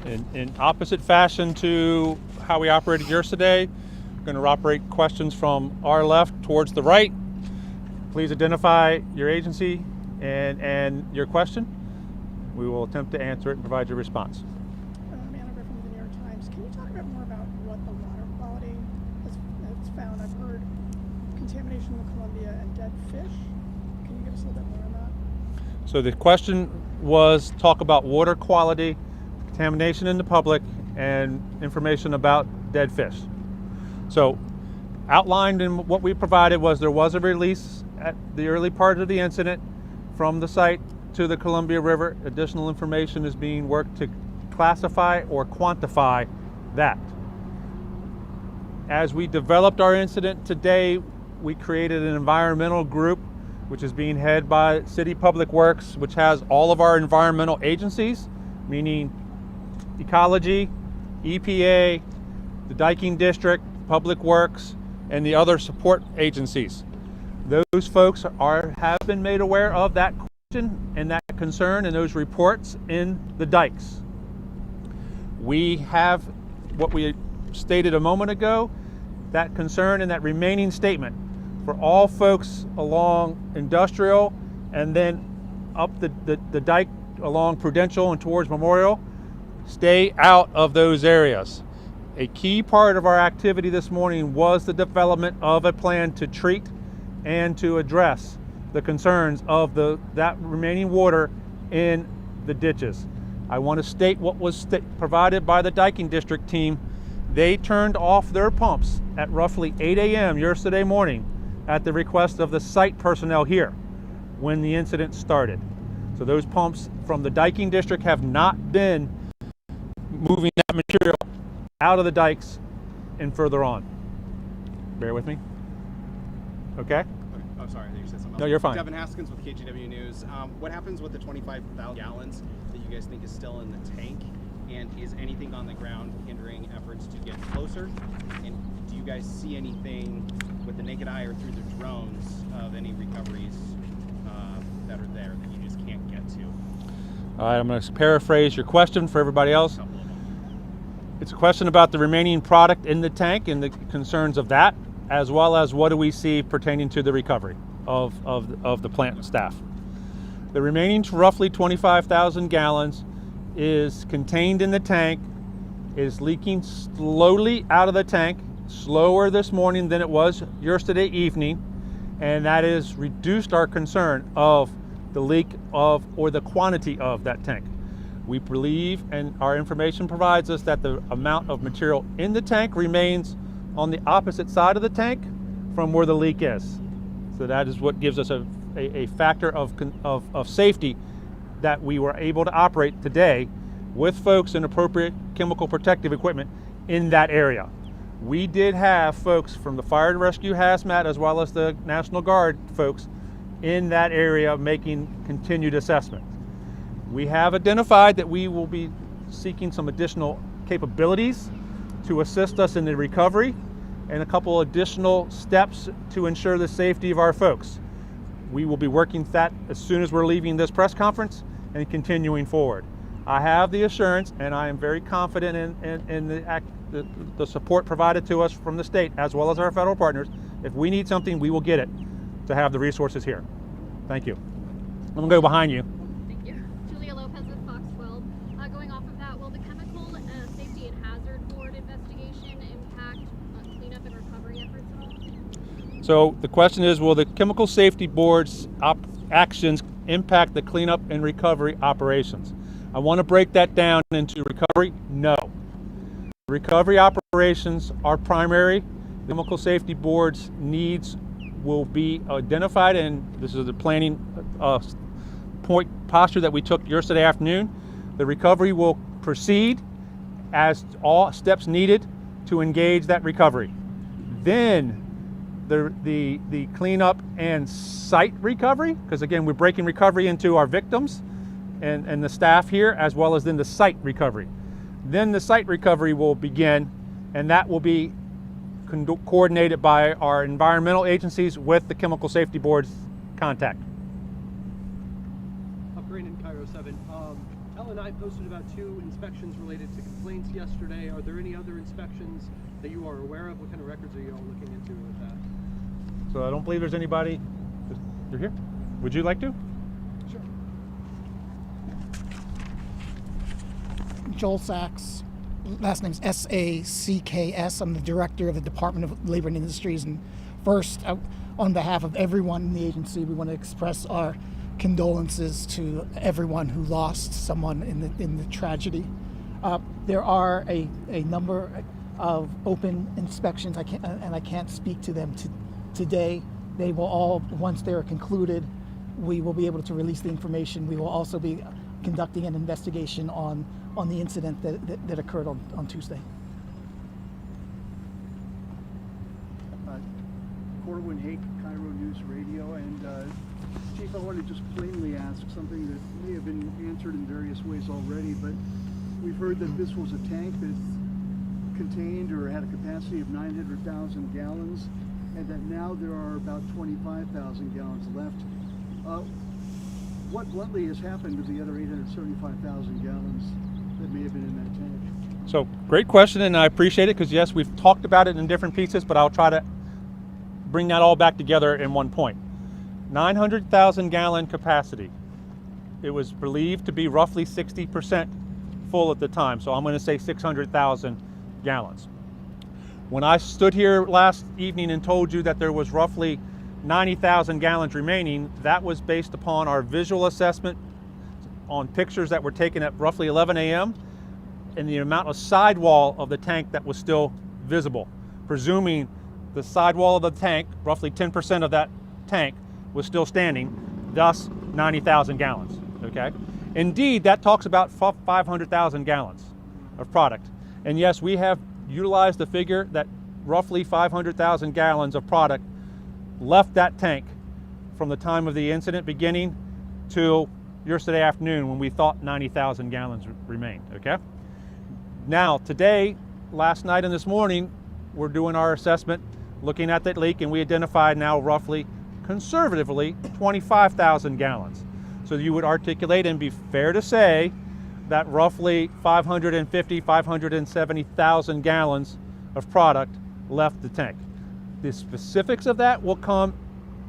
In opposite fashion to how we operated yesterday, we're going to operate questions from our left towards the right. Please identify your agency and your question. We will attempt to answer it and provide your response. Manager from the New York Times. Can you talk a bit more about what the water quality has found? I've heard contamination in the Columbia and dead fish. Can you give us a little bit more on that? So the question was talk about water quality, contamination in the public, and information about dead fish. So outlined in what we provided was there was a release at the early part of the incident from the site to the Columbia River. Additional information is being worked to classify or quantify that. As we developed our incident today, we created an environmental group which is being headed by City Public Works, which has all of our environmental agencies, meaning Ecology, EPA, the Diking District, Public Works, and the other support agencies. Those folks have been made aware of that question and that concern and those reports in the dikes. We have what we stated a moment ago, that concern and that remaining statement for all folks along Industrial and then up the dike along Prudential and towards Memorial. Stay out of those areas. A key part of our activity this morning was the development of a plan to treat and to address the concerns of that remaining water in the ditches. I want to state what was provided by the Diking District team. They turned off their pumps at roughly 8 a.m. yesterday morning at the request of the site personnel here when the incident started. So those pumps from the Diking District have not been moving that material out of the dikes and further on. Bear with me. Okay? Oh, sorry, I think you said something else. No, you're fine. Devin Haskins with KGW News. What happens with the 25,000 gallons that you guys think is still in the tank? And is anything on the ground hindering efforts to get closer? And do you guys see anything with the naked eye or through the drones of any recoveries that are there that you just can't get to? All right, I'm going to paraphrase your question for everybody else. It's a question about the remaining product in the tank and the concerns of that, as well as what do we see pertaining to the recovery of the plant staff. The remaining roughly 25,000 gallons is contained in the tank, is leaking slowly out of the tank, slower this morning than it was yesterday evening, and that has reduced our concern of the leak of or the quantity of that tank. We believe, and our information provides us, that the amount of material in the tank remains on the opposite side of the tank from where the leak is. So that is what gives us a factor of safety that we were able to operate today with folks in appropriate chemical protective equipment in that area. We did have folks from the Fire and Rescue Hazmat as well as the National Guard folks in that area making continued assessment. We have identified that we will be seeking some additional capabilities to assist us in the recovery and a couple additional steps to ensure the safety of our folks. We will be working that as soon as we're leaving this press conference and continuing forward. I have the assurance, and I am very confident in the support provided to us from the state as well as our federal partners. If we need something, we will get it to have the resources here. Thank you. I'm going to go behind you. Thank you. Julia Lopez with Fox 12. Going off of that, will the Chemical Safety and Hazard Board investigation impact cleanup and recovery efforts at all? So the question is, will the Chemical Safety Board's actions impact the cleanup and recovery operations? I want to break that down into recovery. No. Recovery operations are primary. The Chemical Safety Board's needs will be identified, and this is the planning posture that we took yesterday afternoon. The recovery will proceed as all steps needed to engage that recovery. Then the cleanup and site recovery, because again, we're breaking recovery into our victims and the staff here, as well as then the site recovery. Then the site recovery will begin, and that will be coordinated by our environmental agencies with the Chemical Safety Board's contact. Green in Cairo 7. Tell Al and I posted about 2 inspections related to complaints yesterday. Are there any other inspections that you are aware of? What kind of records are you all looking into with that? So I don't believe there's anybody. You're here? Would you like to? Sure. Joel Sachs, last name's S-A-C-K-S. I'm the director of the Department of Labor and Industries. And first, on behalf of everyone in the agency, we want to express our condolences to everyone who lost someone in the tragedy. There are a number of open inspections. I can't speak to them today. They will all, once they are concluded, we will be able to release the information. We will also be conducting an investigation on the incident that occurred on Tuesday. Corwin Hake, Cairo News Radio, and Chief, I want to just plainly ask something that may have been answered in various ways already, but we've heard that this was a tank that contained or had a capacity of 900,000 gallons, and that now there are about 25,000 gallons left. What bluntly has happened to the other 875,000 gallons that may have been in that tank? So great question, and I appreciate it because yes, we've talked about it in different pieces, but I'll try to bring that all back together in one point. 900,000 gallon capacity. It was believed to be roughly 60% full at the time, so I'm going to say 600,000 gallons. When I stood here last evening and told you that there was roughly 90,000 gallons remaining, that was based upon our visual assessment on pictures that were taken at roughly 11 a.m. and the amount of sidewall of the tank that was still visible, presuming the sidewall of the tank, roughly 10% of that tank, was still standing, thus 90,000 gallons, okay? Indeed, that talks about 500,000 gallons of product. And yes, we have utilized the figure that roughly 500,000 gallons of product left that tank from the time of the incident beginning till yesterday afternoon when we thought 90,000 gallons remained, okay? Now, today, last night and this morning, we're doing our assessment, looking at that leak, and we identified now roughly, conservatively, 25,000 gallons. So you would articulate and be fair to say that roughly 570,000 gallons of product left the tank. The specifics of that will come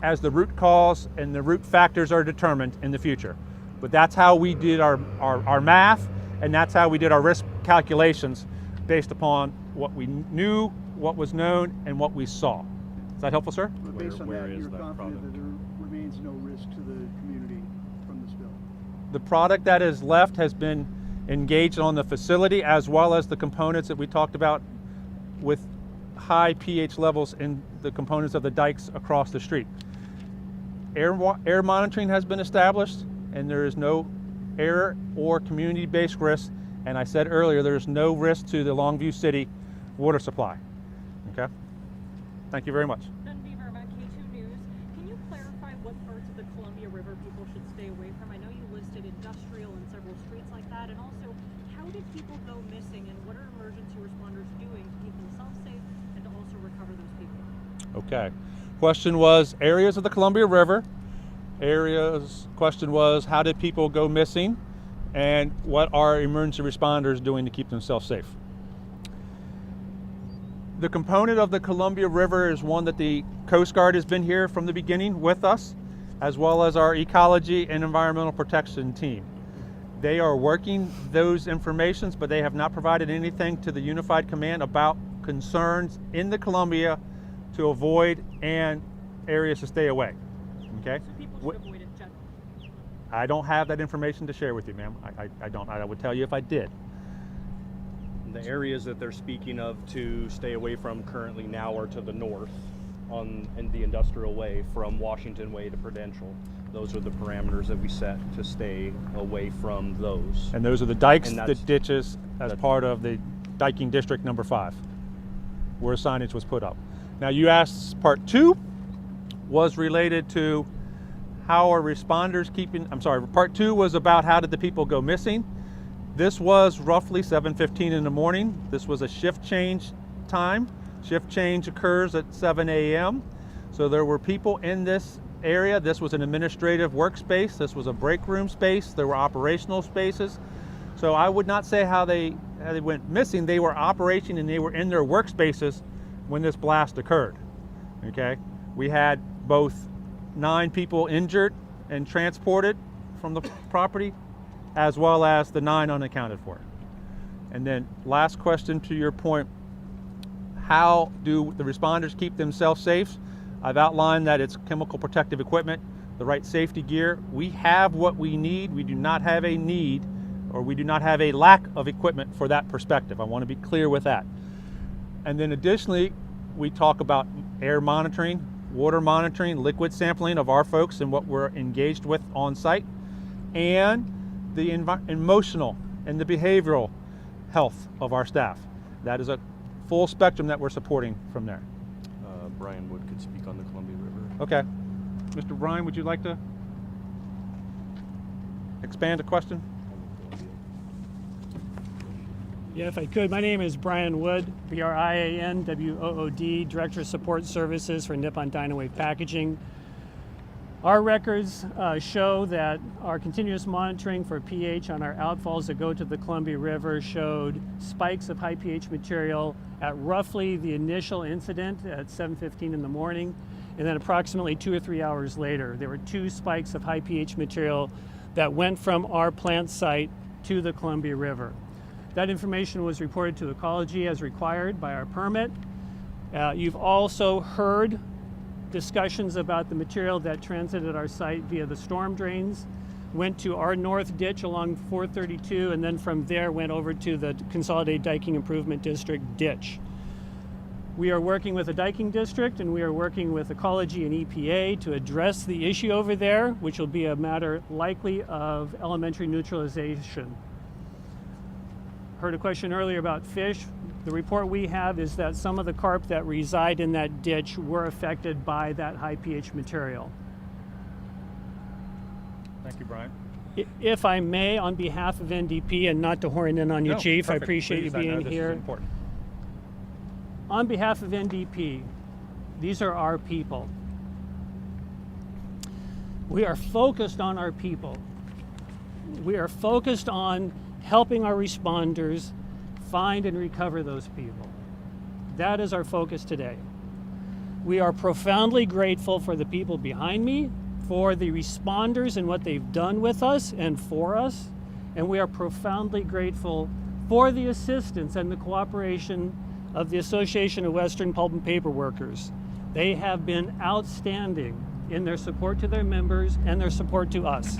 as the root cause and the root factors are determined in the future. But that's how we did our math, and that's how we did our risk calculations based upon what we knew, what was known, and what we saw. Is that helpful, sir? But based on that, you're confident that there remains no risk to the community from the spill? The product that is left has been engaged on the facility as well as the components that we talked about with high pH levels in the components of the dikes across the street. Air monitoring has been established, and there is no air or community-based risk. And I said earlier, there is no risk to the Longview City water supply. Okay? Thank you very much. Ben Beaver about K2 News. Can you clarify what parts of the Columbia River people should stay away from? I know you listed industrial and several streets like that. And also, how did people go missing, and what are emergency responders doing to keep themselves safe and to also recover those people? Okay. Question was areas of the Columbia River. Question was how did people go missing, and what are emergency responders doing to keep themselves safe? The component of the Columbia River is one that the Coast Guard has been here from the beginning with us, as well as our ecology and environmental protection team. They are working those informations, but they have not provided anything to the Unified Command about concerns in the Columbia to avoid and areas to stay away. Okay? So people should avoid it generally. I don't have that information to share with you, ma'am. I don't. I would tell you if I did. The areas that they're speaking of to stay away from currently now are to the north in the industrial way from Washington Way to Prudential. Those are the parameters that we set to stay away from those. And those are the dikes, the ditches, as part of the diking district number 5, where signage was put up. Now you asked part 2 was related to how are responders keeping, part 2 was about how did the people go missing. This was roughly 7:15 in the morning. This was a shift change time. Shift change occurs at 7 a.m. So there were people in this area. This was an administrative workspace. This was a break room space. There were operational spaces. So I would not say how they went missing. They were operating and they were in their workspaces when this blast occurred. Okay, we had both 9 people injured and transported from the property, as well as the 9 unaccounted for. And then last question to your point, how do the responders keep themselves safe? I've outlined that it's chemical protective equipment, the right safety gear. We have what we need. We do not have a need, or we do not have a lack of equipment for that perspective. I want to be clear with that. And then additionally, we talk about air monitoring, water monitoring, liquid sampling of our folks and what we're engaged with on site, and the emotional and the behavioral health of our staff. That is a full spectrum that we're supporting from there. Brian Wood could speak on the Columbia River. Okay. Mr. Brian, would you like to expand a question? Yeah, if I could. My name is Brian Wood, B-R-I-A-N-W-O-O-D, Director of Support Services for Nippon Dynawave Packaging. Our records show that our continuous monitoring for pH on our outfalls that go to the Columbia River showed spikes of high pH material at roughly the initial incident at 7:15 in the morning, and then approximately 2 or 3 hours later, there were 2 spikes of high pH material that went from our plant site to the Columbia River. That information was reported to Ecology as required by our permit. You've also heard discussions about the material that transited our site via the storm drains, went to our north ditch along 432, and then from there went over to the Consolidated Diking Improvement District ditch. We are working with the Diking District and we are working with Ecology and EPA to address the issue over there, which will be a matter likely of elementary neutralization. Heard a question earlier about fish. The report we have is that some of the carp that reside in that ditch were affected by that high pH material. Thank you, Brian. If I may, on behalf of NDP, and not to horn in on you, No, Chief, perfect. I appreciate you Please, I know being this is here. important. On behalf of NDP, these are our people. We are focused on our people. We are focused on helping our responders find and recover those people. That is our focus today. We are profoundly grateful for the people behind me, for the responders and what they've done with us and for us, and we are profoundly grateful for the assistance and the cooperation of the Association of Western Pulp and Paper Workers. They have been outstanding in their support to their members and their support to us.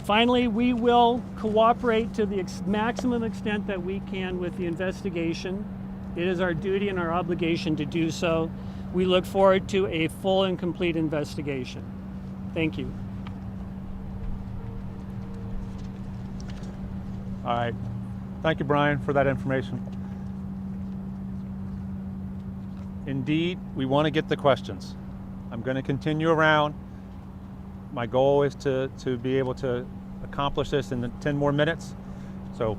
Finally, we will cooperate to the maximum extent that we can with the investigation. It is our duty and our obligation to do so. We look forward to a full and complete investigation. Thank you. All right. Thank you, Brian, for that information. Indeed, we want to get the questions. I'm going to continue around. My goal is to be able to accomplish this in 10 more minutes. So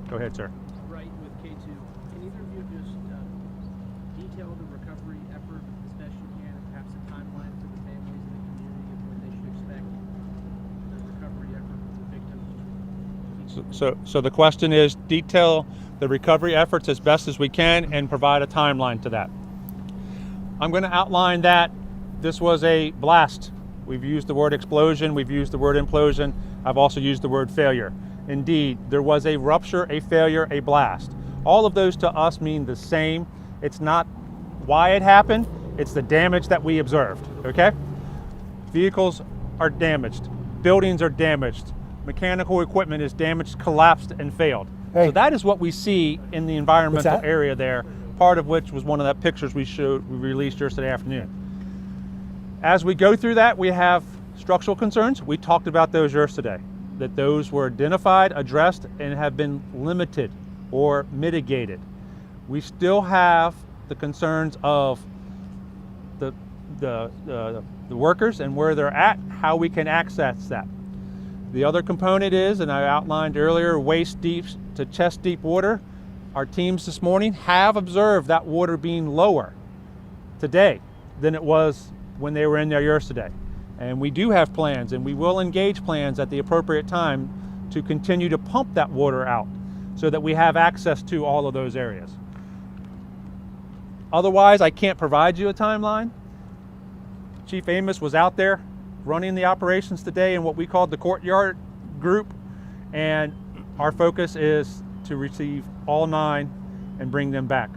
go ahead, sir. Right, with K2. Can either of you just detail the recovery effort as best you can, and perhaps a timeline for the families in the community of when they should expect the recovery effort for the victims? So the question is, detail the recovery efforts as best as we can and provide a timeline to that. I'm going to outline that this was a blast. We've used the word explosion, we've used the word implosion, I've also used the word failure. Indeed, there was a rupture, a failure, a blast. All of those to us mean the same. It's not why it happened, it's the damage that we observed, okay? Vehicles are damaged, buildings are damaged, mechanical equipment is damaged, collapsed, and failed. Hey. So that is what we see in the environmental What's that? area there, part of which was one of the pictures we released yesterday afternoon. As we go through that, we have structural concerns. We talked about those yesterday, that those were identified, addressed, and have been limited or mitigated. We still have the concerns of the workers and where they're at, how we can access that. The other component is, and I outlined earlier, waist deep to chest deep water. Our teams this morning have observed that water being lower today than it was when they were in there yesterday. And we do have plans, and we will engage plans at the appropriate time to continue to pump that water out so that we have access to all of those areas. Otherwise, I can't provide you a timeline. Chief Amos was out there running the operations today in what we called the courtyard group, and our focus is to receive all 9 and bring them back.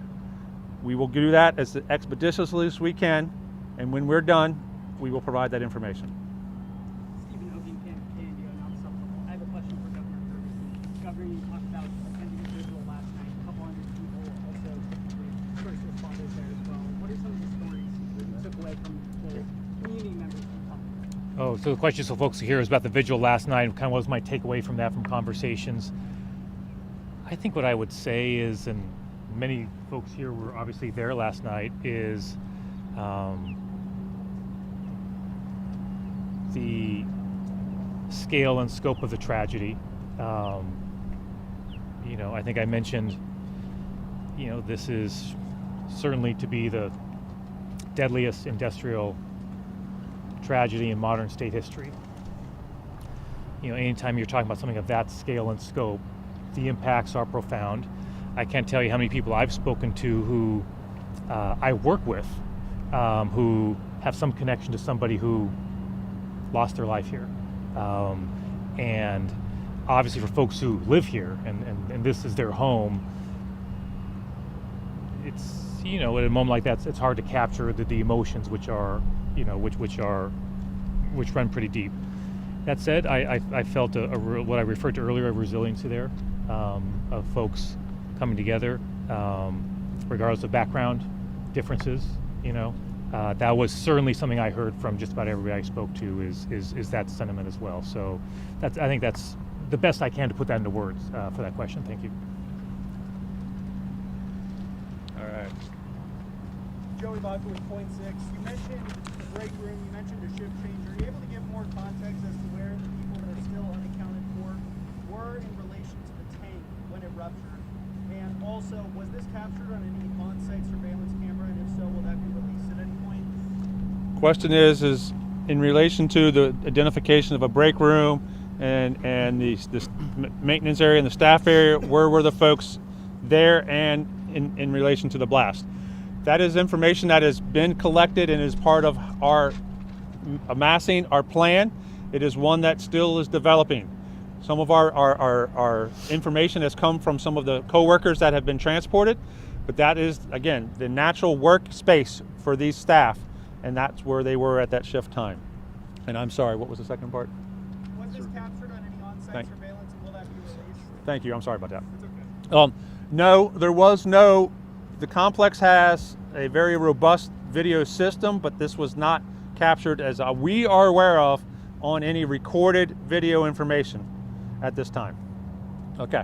We will do that as expeditiously as we can, and when we're done, we will provide that information. Stephen Hogan, Candy, non-supplemental. I have a question for Governor Ferguson. Governor, you talked about attending a visual last night, a couple hundred people, also typically first responders there as well. What are some of the stories that you took away from the community members from talking? Oh, so the question so folks here is about the vigil last night. Kind of what was my takeaway from that, from conversations? I think what I would say is, and many folks here were obviously there last night, is the scale and scope of the tragedy. You know, I think I mentioned, you know, this is certainly to be the deadliest industrial tragedy in modern state history. You know, anytime you're talking about something of that scale and scope, the impacts are profound. I can't tell you how many people I've spoken to who I work with who have some connection to somebody who lost their life here. And obviously for folks who live here and this is their home, it's, you know, at a moment like that, it's hard to capture the emotions which are, you know, which run pretty deep. That said, I felt what I referred to earlier, a resiliency there, of folks coming together, regardless of background differences, you know. That was certainly something I heard from just about everybody I spoke to is that sentiment as well. So I think that's the best I can to put that into words for that question. Thank you. All right. Joey Baca with Point 6. You mentioned the break room, you mentioned a shift change. Are you able to give more context as to where the people that are still unaccounted for were in relation to the tank when it ruptured? And also, was this captured on any on-site surveillance camera? And if so, will that be released at any point? Question is in relation to the identification of a break room and this maintenance area and the staff area, where were the folks there and in relation to the blast? That is information that has been collected and is part of our amassing our plan. It is one that still is developing. Some of our information has come from some of the co-workers that have been transported, but that is, again, the natural workspace for these staff, and that's where they were at that shift time. And I'm sorry, what was the second part? Was this captured on any on-site surveillance, and will that be released? Thank you, I'm sorry about that. It's okay. No, there was no. The complex has a very robust video system, but this was not captured as we are aware of on any recorded video information at this time. Okay.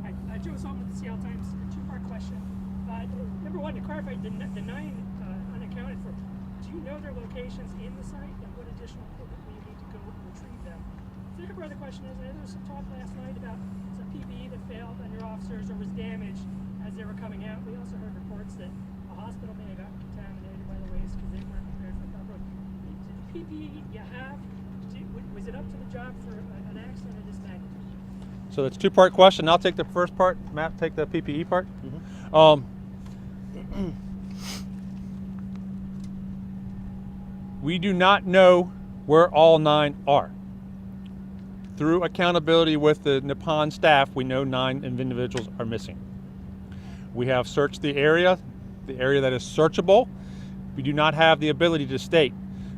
Hi, Joe Solomon with the Seattle Times. A two-part question. Number one, to clarify, the 9 unaccounted for, do you know their locations in the site and what additional equipment we need to go retrieve them? The second part of the question is, I know there was some talk last night about some PPE that failed on your officers or was damaged as they were coming out. We also heard reports that a hospital may have gotten contaminated by the waste because they weren't prepared for the proper. The PPE you have, was it up to the job for an accident of this magnitude? So it's a two-part question. I'll take the first part. Matt, take the PPE part. We do not know where all 9 are. Through accountability with the Nippon staff, we know 9 individuals are missing. We have searched the area that is searchable. We do not have the ability to state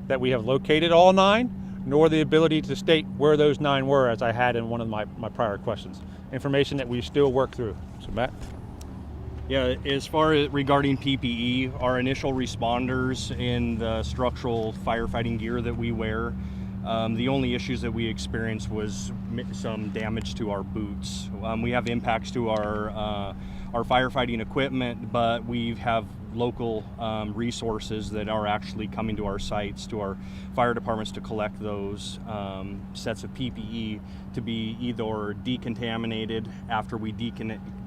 that we have located all 9, nor the ability to state where those 9 were, as I had in one of my prior questions. Information that we still work through. So Matt? Yeah, as far as regarding PPE, our initial responders in the structural firefighting gear that we wear, the only issues that we experienced was some damage to our boots. We have impacts to our firefighting equipment, but we have local resources that are actually coming to our sites, to our fire departments, to collect those sets of PPE to be either decontaminated after we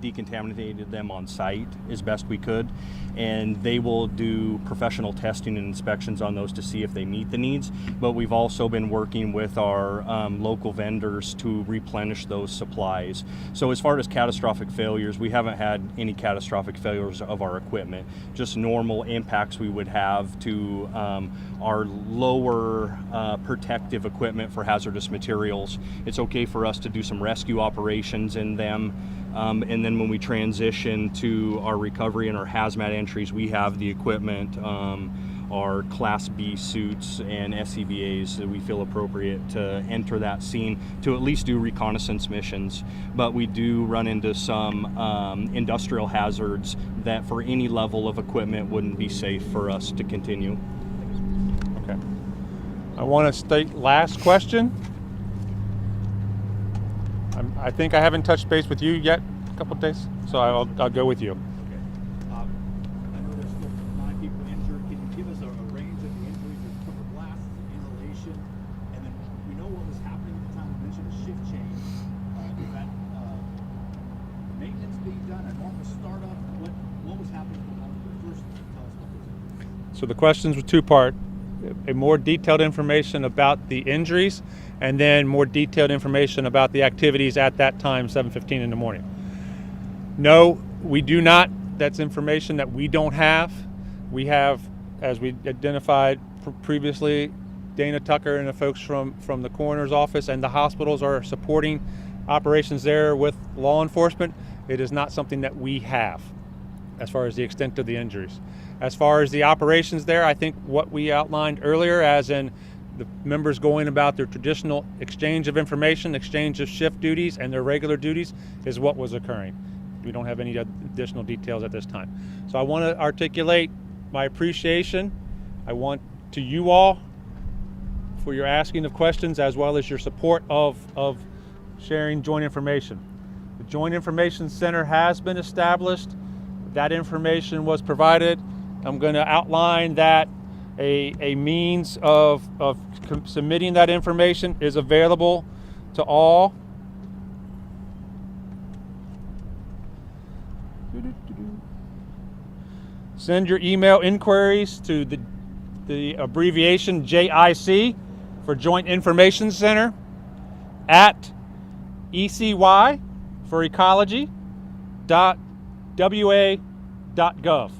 decontaminated them on site as best we could, and they will do professional testing and inspections on those to see if they meet the needs. But we've also been working with our local vendors to replenish those supplies. So as far as catastrophic failures, we haven't had any catastrophic failures of our equipment, just normal impacts we would have to our lower protective equipment for hazardous materials. It's okay for us to do some rescue operations in them. And then when we transition to our recovery and our hazmat entries, we have the equipment, our Class B suits and SCBAs that we feel appropriate to enter that scene to at least do reconnaissance missions. But we do run into some industrial hazards that for any level of equipment wouldn't be safe for us to continue. Okay. I want to state last question. I think I haven't touched base with you yet a couple of days, so I'll go with you. Okay. I know there's still 9 people injured. Can you give us a range of the injuries? There's cover blasts, inhalation, and then we know what was happening at the time. We mentioned a shift change. Is that maintenance being done, a normal startup? What was happening at the moment? First, tell us about this. So the questions were two-part. A more detailed information about the injuries, and then more detailed information about the activities at that time, 7:15 in the morning. No, we do not. That's information that we don't have. We have, as we identified previously, Dana Tucker and the folks from the coroner's office and the hospitals are supporting operations there with law enforcement. It is not something that we have as far as the extent of the injuries. As far as the operations there, I think what we outlined earlier, as in the members going about their traditional exchange of information, exchange of shift duties and their regular duties, is what was occurring. We don't have any additional details at this time. So I want to articulate my appreciation. I want to you all for your asking of questions as well as your support of sharing joint information. The Joint Information Center has been established. That information was provided. I'm going to outline that a means of submitting that information is available to all. Send your email inquiries to the abbreviation JIC for Joint Information Center at ECY for ecology.wa.gov.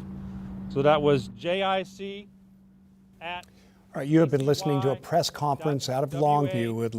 So that was JIC at. All right, you have been listening to a press conference out of Longview with